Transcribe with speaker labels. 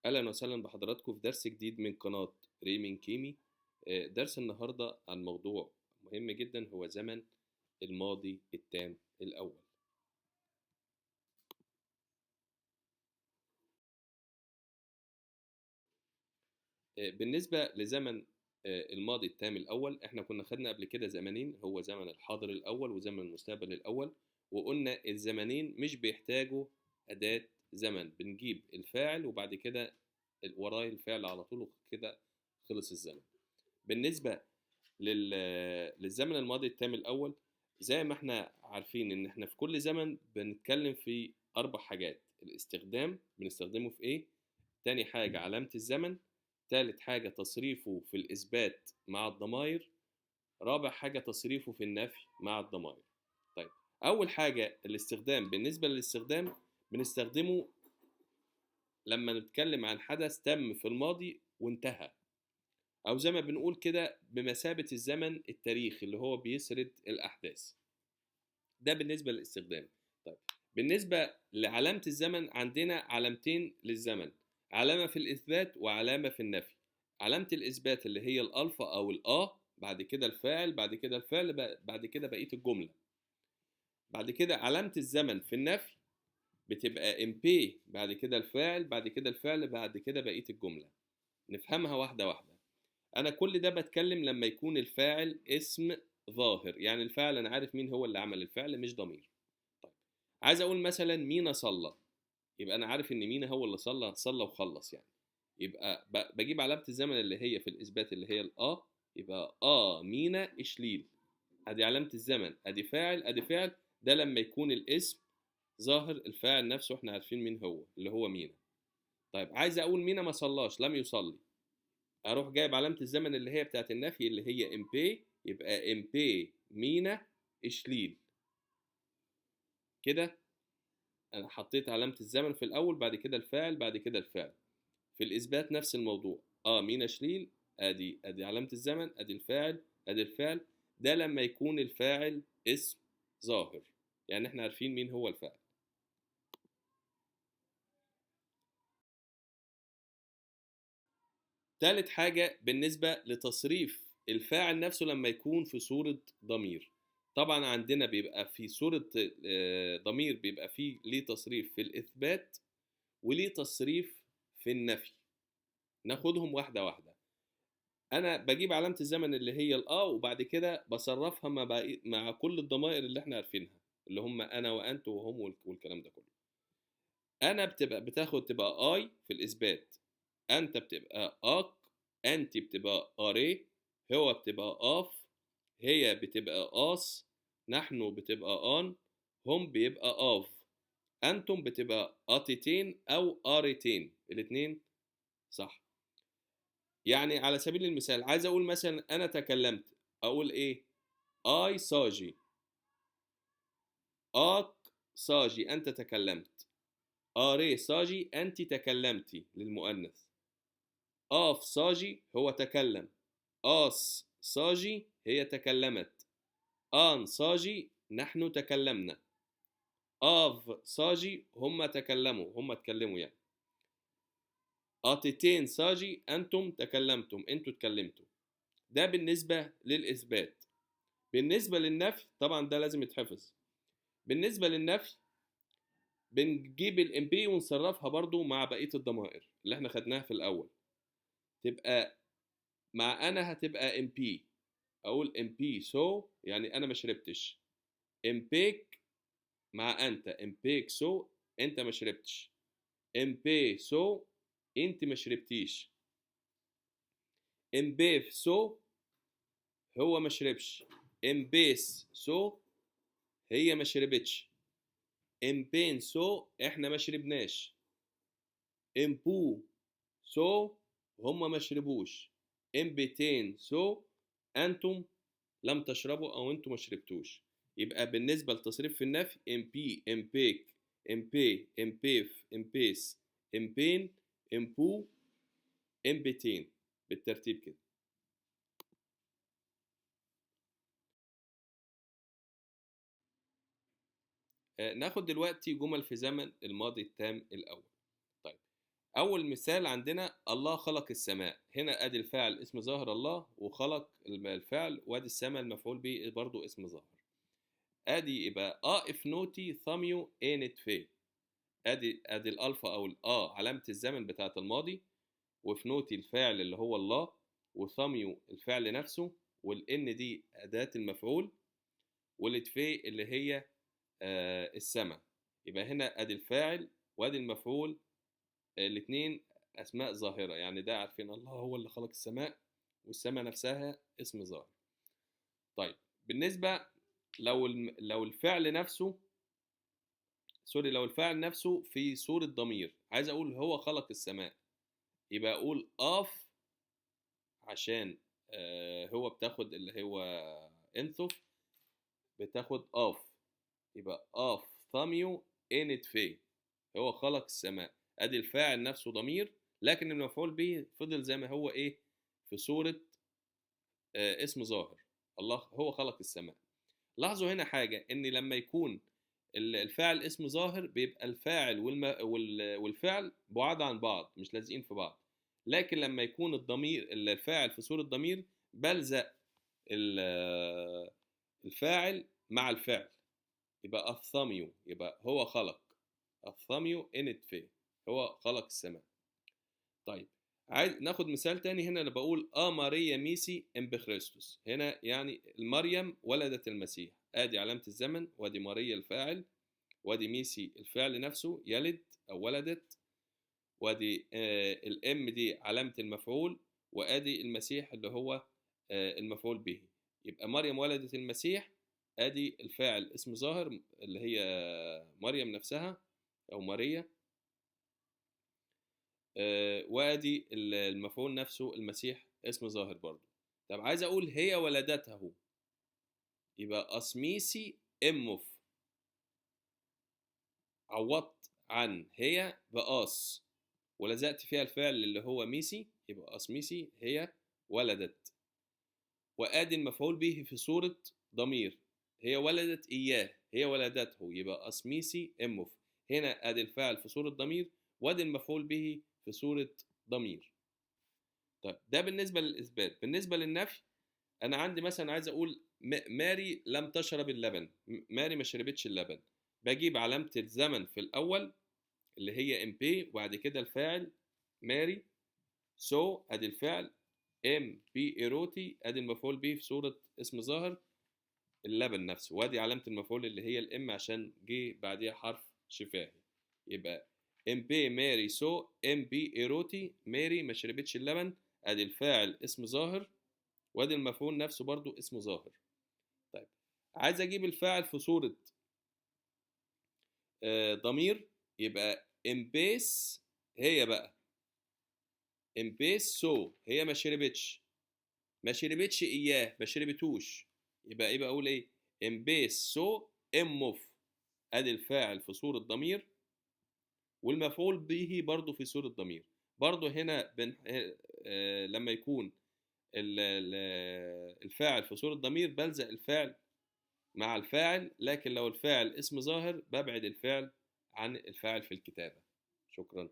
Speaker 1: أهلا وسهلا بحضراتكم في درس جديد من قناة ريمين كيمي. درس النهاردة عن موضوع مهم جدا هو زمن الماضي التام الأول. بالنسبة لزمن الماضي التام الأول احنا كنا خدنا قبل كده زمنين، هو زمن الحاضر الأول وزمن المستقبل الأول، وقلنا الزمنين مش بيحتاجوا أداة زمن، بنجيب الفاعل وبعد كده وراه الفعل على طول وكده خلص الزمن. بالنسبة للزمن الماضي التام الأول، زي ما احنا عارفين إن احنا في كل زمن بنتكلم في 4 حاجات: الاستخدام بنستخدمه في إيه، تاني حاجة علامة الزمن، تالت حاجة تصريفه في الإثبات مع الضمائر، رابع حاجة تصريفه في النفي مع الضمائر. طيب، أول حاجة الاستخدام. بالنسبة للاستخدام بنستخدمه لما نتكلم عن حدث تم في الماضي وانتهى، أو زي ما بنقول كده بمثابة الزمن التاريخي اللي هو بيسرد الأحداث. ده بالنسبة للاستخدام. طيب، بالنسبة لعلامة الزمن عندنا علامتين للزمن: علامة في الإثبات وعلامة في النفي. علامة الإثبات اللي هي الألفا أو الآ، بعد كده الفاعل، بعد كده الفعل، بعد كده بقية الجملة. بعد كده علامة الزمن في النفي بتبقى ام بي، بعد كده الفاعل، بعد كده الفعل، بعد كده بقية الجملة. نفهمها واحدة واحدة. انا كل ده بتكلم لما يكون الفاعل اسم ظاهر، يعني الفاعل انا عارف مين هو اللي عمل الفعل مش ضمير. طيب، عايز اقول مثلا مينا صلى، يبقى انا عارف ان مينا هو اللي صلى وخلص يعني. يبقى بجيب علامة الزمن اللي هي في الاثبات اللي هي يبقى مينا اشليل. ادي علامة الزمن، ادي فاعل ادي فعل. ده لما يكون الاسم ظاهر، الفاعل نفسه احنا عارفين مين هو اللي هو مينا. طيب، عايز اقول مينا ما صلاش، لم يصلي، اروح جايب علامه الزمن اللي هي بتاعت النفي اللي هي ام بي، يبقى ام بي مينا اشليل. كده انا حطيت علامه الزمن في الاول، بعد كده الفاعل، بعد كده الفعل. في الاثبات نفس الموضوع، مينا اشليل، ادي علامه الزمن، ادي الفاعل، ادي الفعل. ده لما يكون الفاعل اسم ظاهر، يعني احنا عارفين مين هو الفاعل. تالت حاجة بالنسبة لتصريف الفاعل نفسه لما يكون في صورة ضمير. طبعا عندنا بيبقى في صورة ضمير، بيبقى فيه ليه تصريف في الإثبات وليه تصريف في النفي. ناخدهم واحدة واحدة. أنا بجيب علامة الزمن اللي هي وبعد كده بصرفها مع كل الضمائر اللي احنا عارفينها، اللي هم أنا وأنت وهم والكلام ده كله. أنا تبقى أي في الإثبات، انت بتبقى اك، انت بتبقى اري، هو بتبقى اف، هي بتبقى اس، نحن بتبقى ان، هم بيبقى اف، انتم بتبقى اتيتين او اريتين، الاتنين صح. يعني على سبيل المثال عايز اقول مثلا انا تكلمت، اقول ايه؟ اي ساجي، اك ساجي انت تكلمت، اري ساجي انت تكلمتي للمؤنث، اف ساجي هو تكلم، آس ساجي هي تكلمت، آن ساجي نحن تكلمنا، آف ساجي هم تكلموا، هم اتكلموا يعني، آتتين ساجي أنتم تكلمتم، أنتوا اتكلمتوا. ده بالنسبة للإثبات. بالنسبة للنفي طبعا ده لازم يتحفظ. بالنسبة للنفي بنجيب الام بي ونصرفها برضو مع بقية الضمائر اللي احنا خدناها في الأول. تبقى مع أنا هتبقى ام بي، أقول ام بي سو يعني أنا ما شربتش. امبيك مع انت، امبيك سو انت ما شربتش. امبي سو انت ما شربتيش. امبيف سو هو ما شربش. امبيس سو هي ما شربتش. امبين سو احنا ما شربناش. امبو سو هم ما شربوش. امبتين سو انتم لم تشربوا او انتم ما شربتوش. يبقى بالنسبه لتصريف في النفي امبي، امبيك، امبي، امبيف، امبيس، امبين، امبو، امبتين، بالترتيب كده. ناخد دلوقتي جمل في زمن الماضي التام الاول. طيب، أول مثال عندنا الله خلق السماء، هنا أدي الفاعل اسم ظاهر الله، وخلق الفعل، وأدي السماء المفعول به برضه اسم ظاهر. أدي يبقى إفنوتي ثاميو إينت في، أدي الألفا أو علامة الزمن بتاعة الماضي، وفنوتي الفاعل اللي هو الله، وثاميو الفعل نفسه، والإن دي أداة المفعول، والإتفي اللي هي السماء. يبقى هنا أدي الفاعل وأدي المفعول، الاثنين أسماء ظاهرة، يعني ده عارفين الله هو اللي خلق السماء، والسماء نفسها اسم ظاهر. طيب بالنسبة لو الفعل نفسه، لو الفاعل نفسه في صورة ضمير، عايز أقول هو خلق السماء، يبقى أقول أف، عشان هو بتاخد اللي هو انثف، بتاخد أف، يبقى أف ثاميو إنت في، هو خلق السماء. أدي الفاعل نفسه ضمير، لكن المفعول به فضل زي ما هو إيه، في صورة اسم ظاهر، الله هو خلق السماء. لاحظوا هنا حاجة، إن لما يكون الفاعل اسم ظاهر بيبقى الفاعل والفعل بعاد عن بعض، مش لازقين في بعض، لكن لما يكون الضمير الفاعل في صورة ضمير بلزق الفاعل مع الفعل، يبقى أفثاميو، يبقى هو خلق، أفثاميو إنت في، هو خلق السماء. طيب عايز ناخد مثال تاني، هنا انا بقول ماريا ميسي ام بخريستوس، هنا يعني مريم ولدت المسيح، ادي علامة الزمن، وادي ماريا الفاعل، وادي ميسي الفعل نفسه يلد او ولدت، وادي الام دي علامة المفعول، وادي المسيح اللي هو المفعول به. يبقى مريم ولدت المسيح، ادي الفاعل اسم ظاهر اللي هي مريم نفسها او ماريا، وادي المفعول نفسه المسيح اسم ظاهر برضه. طب عايز اقول هي ولدته، يبقى اسميسي امف، عوضت عن هي بأس، ولزقت فيها الفعل اللي هو ميسي، يبقى اسميسي هي ولدت، وادي المفعول به في صورة ضمير، هي ولدت اياه، هي ولدته، يبقى اسميسي امف، هنا ادي الفعل في صورة ضمير، وادي المفعول به في صورة ضمير. طيب ده بالنسبة للإثبات. بالنسبة للنفي، أنا عندي مثلا عايز أقول ماري لم تشرب اللبن، ماري ما شربتش اللبن، بجيب علامة الزمن في الأول اللي هي ام بي، وبعد كده الفاعل ماري، سو أدي الفعل، ام بي ايروتي أدي المفعول به في صورة اسم ظاهر اللبن نفسه، وأدي علامة المفعول اللي هي الام عشان جه بعديها حرف شفاهي. يبقى ام بي ماري سو ام بي ايروتي، ماري ما شربتش اللبن، ادي الفاعل اسم ظاهر، وادي المفعول نفسه برضو اسم ظاهر. طيب عايز اجيب الفاعل في صورة ضمير، يبقى امبيس، هي بقى امبيس سو، هي ما شربتش، ما شربتش اياه، ما شربتوش، يبقى ايه، بقول ايه، امبيس سو اموف، ادي الفاعل في صورة ضمير، والمفعول به برضو في صورة ضمير. برضو هنا لما يكون الفاعل في صورة ضمير بلزق الفعل مع الفاعل، لكن لو الفاعل اسم ظاهر ببعد الفعل عن الفاعل في الكتابة. شكرا.